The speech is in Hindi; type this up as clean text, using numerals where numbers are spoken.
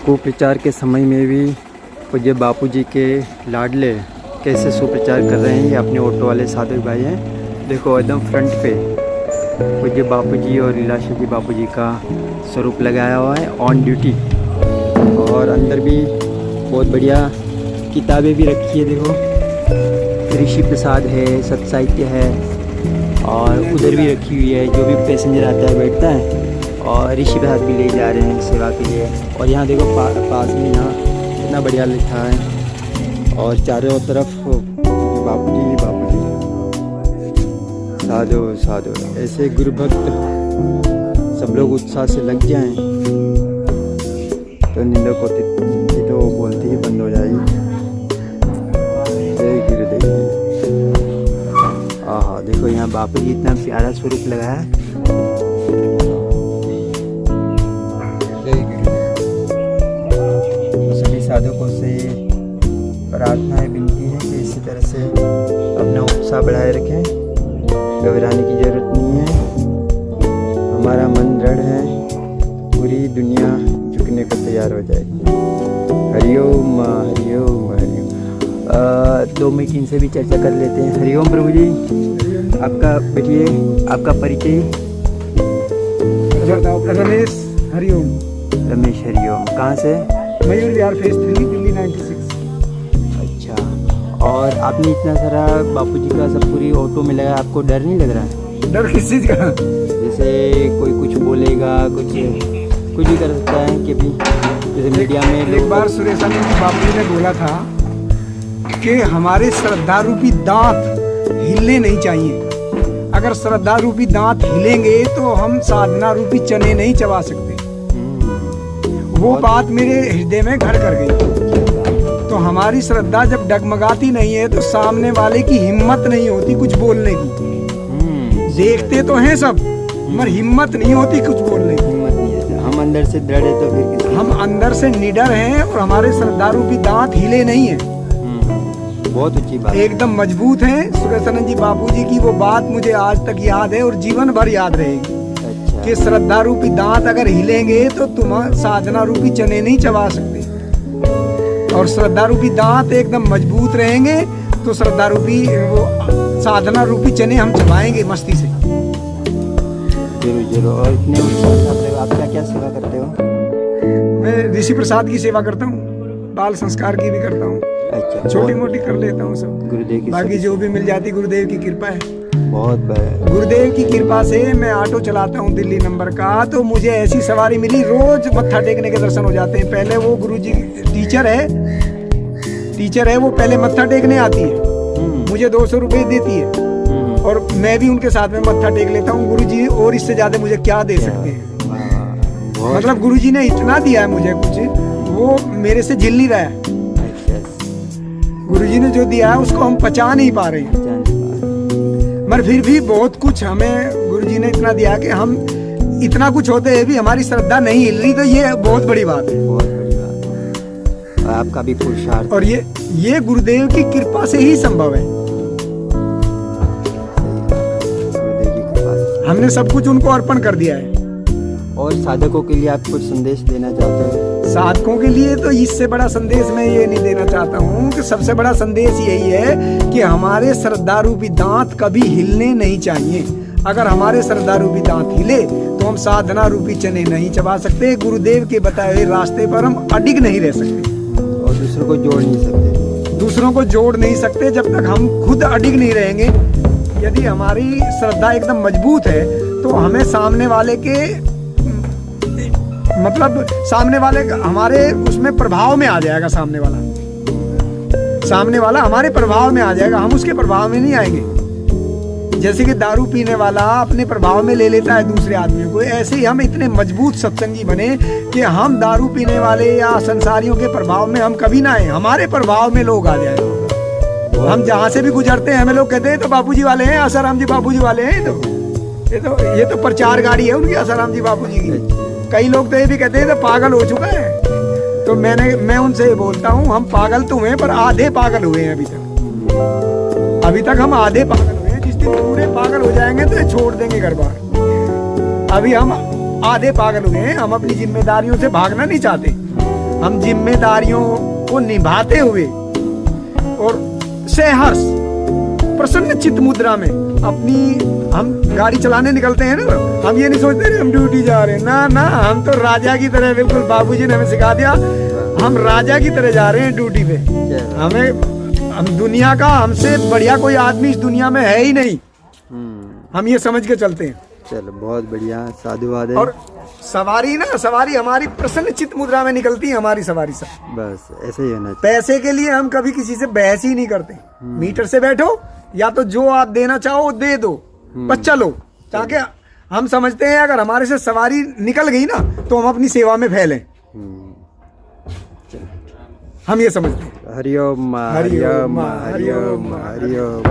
कुप्रचार के समय में भी पूज्य बापूजी के लाडले कैसे सुप्रचार कर रहे हैं। ये अपने ऑटो वाले साधु भाई हैं। देखो एकदम फ्रंट पे पूज्य बापूजी और लीलाशाह जी बापूजी का स्वरूप लगाया हुआ है ऑन ड्यूटी। और अंदर भी बहुत बढ़िया किताबें भी रखी है। देखो ऋषि प्रसाद है, सत साहित्य है और उधर भी रखी हुई है। जो भी पैसेंजर आता है बैठता है और ऋषि प्रसाद भी ले जा रहे हैं सेवा के लिए। और यहाँ देखो पास में यहाँ कितना बढ़िया लिखा है और चारों तरफ बापूजी बापूजी साधु साधु। ऐसे गुरु भक्त सब लोग उत्साह से लग जाएं तो निंदा को तो बोलती ही बंद हो जाएगी। जय गुरुदेव। आहा देखो यहाँ बापूजी इतना प्यारा स्वरूप लगा है। सभी साधकों से प्रार्थना है, विनती है कि इसी तरह से अपना उत्साह बढ़ाए रखें। घबराने की जरूरत नहीं है। हमारा मन दृढ़ है, पूरी दुनिया झुकने को तैयार हो जाएगी। हरिओम हरिओम हरिओम। 2 मिनट इनसे भी चर्चा कर लेते हैं। हरिओम प्रभु जी, आपका बैठिए, आपका परिचय। रमेश हरिओम। रमेश हरिओम। कहाँ से? मयूर विहार फेज 3 दिल्ली 96। अच्छा, और आपने इतना सारा बापूजी का सब पूरी ऑटो में लगा, आपको डर नहीं लग रहा है? डर किस चीज़ का? जैसे कोई कुछ बोलेगा, कुछ भी कर सकता है कि भी जैसे मीडिया में एक बार सुरेशानंद बापू ने बोला था कि हमारे श्रद्धा रूपी दांत हिलने नहीं चाहिए। अगर श्रद्धा रूपी दांत हिलेंगे तो हम साधना रूपी चने नहीं चबा सकते। वो बात मेरे हृदय में घर कर गई। तो हमारी श्रद्धा जब डगमगाती नहीं है तो सामने वाले की हिम्मत नहीं होती कुछ बोलने की। देखते तो हैं सब मगर हिम्मत नहीं होती कुछ बोलने की। हम अंदर से दृढ़ है तो फिर हम अंदर से निडर हैं और हमारे श्रद्धा रूपी दांत हिले नहीं है। बहुत अच्छी बात, एकदम मजबूत हैं। सुरेशानंद जी बापूजी की वो बात मुझे आज तक याद है और जीवन भर याद रहेगी। अच्छा। कि श्रद्धा रूपी दांत अगर हिलेंगे तो तुम साधना रूपी चने नहीं चबा सकते। और श्रद्धा रूपी दांत एकदम मजबूत रहेंगे तो श्रद्धा रूपी वो साधना रूपी चने हम चबाएंगे मस्ती से। जरूर जरूर। और इतने आप क्या सेवा करते हो? मैं ऋषि प्रसाद की सेवा करता हूँ, बाल संस्कार की भी करता हूँ। अच्छा, छोटी मोटी कर लेता हूँ सब। गुरुदेव की बाकी जो भी मिल जाती गुरुदेव की कृपा है। बहुत गुरुदेव की कृपा से मैं ऑटो चलाता हूँ दिल्ली नंबर का, तो मुझे ऐसी सवारी मिली, रोज मत्था टेकने के दर्शन हो जाते हैं। पहले वो गुरुजी टीचर है, वो पहले मत्था टेकने आती है, मुझे 200 रुपये देती है और मैं भी उनके साथ में मत्था टेक लेता हूँ। गुरुजी और इससे ज्यादा मुझे क्या दे सकते हैं। मतलब गुरुजी ने इतना दिया है मुझे, कुछ वो मेरे से झिल नहीं रहा है। गुरुजी ने जो दिया है उसको हम पचा नहीं पा रहे हैं। मगर फिर भी बहुत कुछ हमें गुरुजी ने इतना दिया कि हम इतना कुछ होते हैं भी हमारी श्रद्धा नहीं हिल रही, तो ये बहुत बड़ी बात है। बहुत बड़ी बात है। और आपका भी पुरुषार्थ, और ये गुरुदेव की कृपा से ही संभव है। गुरुदेव की कृपा से हमने सब कुछ उनको अर्पण कर दिया है। और साधकों के लिए आप कुछ संदेश देना चाहते हो? साधकों के लिए तो इससे बड़ा संदेश मैं ये नहीं देना चाहता हूँ कि सबसे बड़ा संदेश यही है कि हमारे श्रद्धा रूपी दांत कभी हिलने नहीं चाहिए। अगर हमारे श्रद्धा रूपी दांत हिले तो हम साधना रूपी चने नहीं चबा सकते। गुरुदेव के बताए हुए रास्ते पर हम अडिग नहीं रह सकते और दूसरों को जोड़ नहीं सकते। दूसरों को जोड़ नहीं सकते जब तक हम खुद अडिग नहीं रहेंगे। यदि हमारी श्रद्धा एकदम मजबूत है तो हमें सामने वाले के मतलब सामने वाले हमारे उसमें प्रभाव में आ जाएगा। सामने वाला हमारे प्रभाव में आ जाएगा, हम उसके प्रभाव में नहीं आएंगे। जैसे कि दारू पीने वाला अपने प्रभाव में ले लेता है दूसरे आदमी को, ऐसे ही हम इतने मजबूत सत्संगी बने कि हम दारू पीने वाले या संसारियों के प्रभाव में हम कभी ना आए, हमारे प्रभाव में लोग आ जाए। हम जहाँ से भी गुजरते हैं हमें लोग कहते हैं तो बापूजी वाले हैं, आसाराम जी बापूजी वाले हैं। तो ये तो प्रचार गाड़ी है उनकी, आसाराम जी बापूजी की। कई लोग तो ये भी कहते हैं तो पागल हो चुका है। तो मैं उनसे बोलता हूँ हम पागल तो हुए पर आधे पागल हुए हैं अभी तक हम आधे पागल हुए हैं। जिस दिन पूरे पागल हो जाएंगे तो छोड़ देंगे घर बार। अभी हम आधे पागल हुए हैं, हम अपनी जिम्मेदारियों से भागना नहीं चाहते। हम जिम्मेदारियों को निभाते हुए और सहर्ष प्रसन्न चित्त मुद्रा में अपनी हम गाड़ी चलाने निकलते हैं ना, हम ये नहीं सोचते हम ड्यूटी जा रहे हैं, ना ना, हम तो राजा की तरह, बिल्कुल बाबूजी ने हमें सिखा दिया, हम राजा की तरह जा रहे हैं ड्यूटी पे। हम दुनिया का हमसे बढ़िया कोई आदमी इस दुनिया में है ही नहीं, हम ये समझ के चलते हैं। चलो बहुत बढ़िया, साधुवाद है। और सवारी हमारी प्रसन्न चित्त मुद्रा में निकलती है, हमारी सवारी सब बस ऐसे ही होना चाहिए। पैसे के लिए हम कभी किसी से बहस ही नहीं करते। मीटर से बैठो, या तो जो आप देना चाहो दे दो, बस चलो, ताकि हम समझते हैं अगर हमारे से सवारी निकल गई ना तो हम अपनी सेवा में फैलें, हम ये समझते हैं। हरिओम हरिओम हरिओम हरिओम।